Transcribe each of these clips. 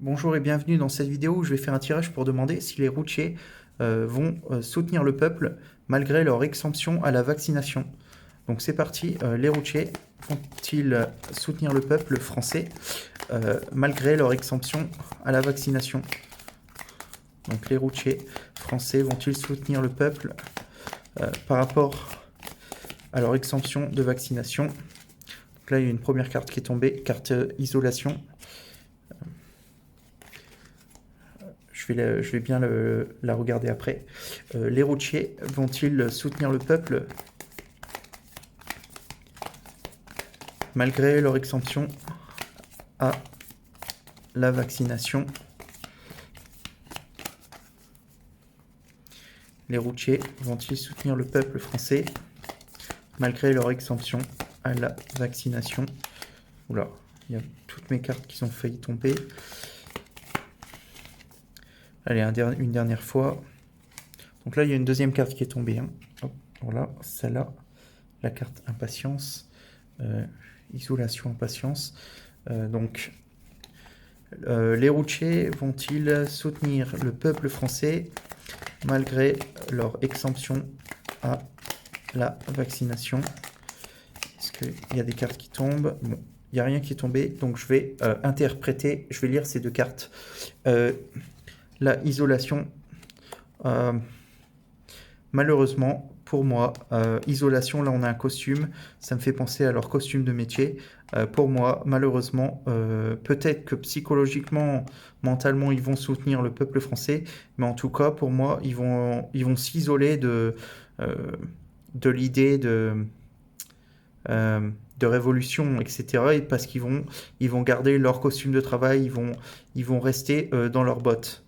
Bonjour et bienvenue dans cette vidéo où je vais faire un tirage pour demander si les routiers vont soutenir le peuple malgré leur exemption à la vaccination. Donc c'est parti, les routiers vont-ils soutenir le peuple français malgré leur exemption à la vaccination? Donc les routiers français vont-ils soutenir le peuple par rapport à leur exemption de vaccination? Donc là il y a une première carte qui est tombée, carte isolation. Je vais bien la regarder après. Les routiers vont-ils soutenir le peuple malgré leur exemption à la vaccination? Les routiers vont-ils soutenir le peuple français malgré leur exemption à la vaccination? Oula, il y a toutes mes cartes qui ont failli tomber. Allez, une dernière fois. Donc là, il y a une deuxième carte qui est tombée. Hein. Hop, voilà, celle-là, la carte impatience, isolation, impatience. Les routiers vont-ils soutenir le peuple français malgré leur exemption à la vaccination? Est-ce qu'il y a des cartes qui tombent? Bon, il n'y a rien qui est tombé, donc je vais interpréter, je vais lire ces deux cartes. La isolation, malheureusement, pour moi, isolation, là on a un costume, ça me fait penser à leur costume de métier. Pour moi, malheureusement, peut-être que psychologiquement, mentalement, ils vont soutenir le peuple français, mais en tout cas, pour moi, ils vont s'isoler de l'idée de révolution, etc. Et parce ils vont garder leur costume de travail, ils vont rester dans leurs bottes.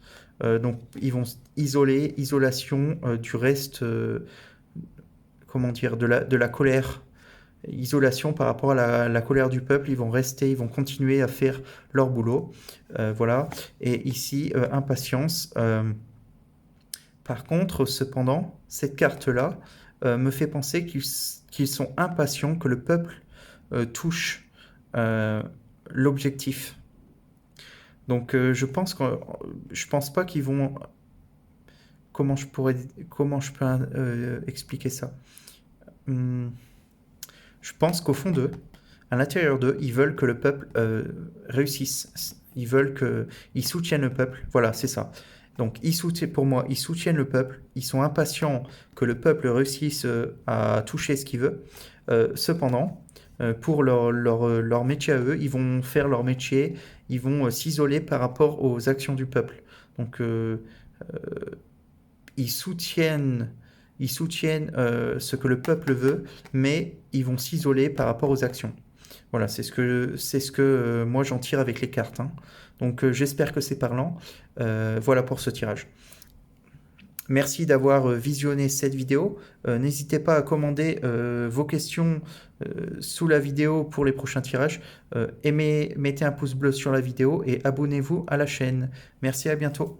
Donc ils vont isolation du reste, comment dire, de la colère, isolation par rapport à la colère du peuple. Ils vont rester, ils vont continuer à faire leur boulot. Voilà. Et ici, impatience. Par contre, cependant, cette carte-là me fait penser qu'ils sont impatients que le peuple touche l'objectif. Donc je pense pas qu'ils vont. Comment je peux expliquer ça? Je pense qu'au fond d'eux, à l'intérieur d'eux, ils veulent que le peuple réussisse. Ils veulent qu'ils soutiennent le peuple. Voilà, c'est ça. Donc, pour moi, ils soutiennent le peuple. Ils sont impatients que le peuple réussisse à toucher ce qu'il veut. Cependant, pour leur métier à eux, ils vont faire leur métier. Ils vont s'isoler par rapport aux actions du peuple. Donc, ils soutiennent, ce que le peuple veut, mais ils vont s'isoler par rapport aux actions. Voilà, c'est ce que moi j'en tire avec les cartes. Hein. Donc j'espère que c'est parlant. Voilà pour ce tirage. Merci d'avoir visionné cette vidéo. N'hésitez pas à commander vos questions sous la vidéo pour les prochains tirages. Mettez un pouce bleu sur la vidéo et abonnez-vous à la chaîne. Merci, à bientôt.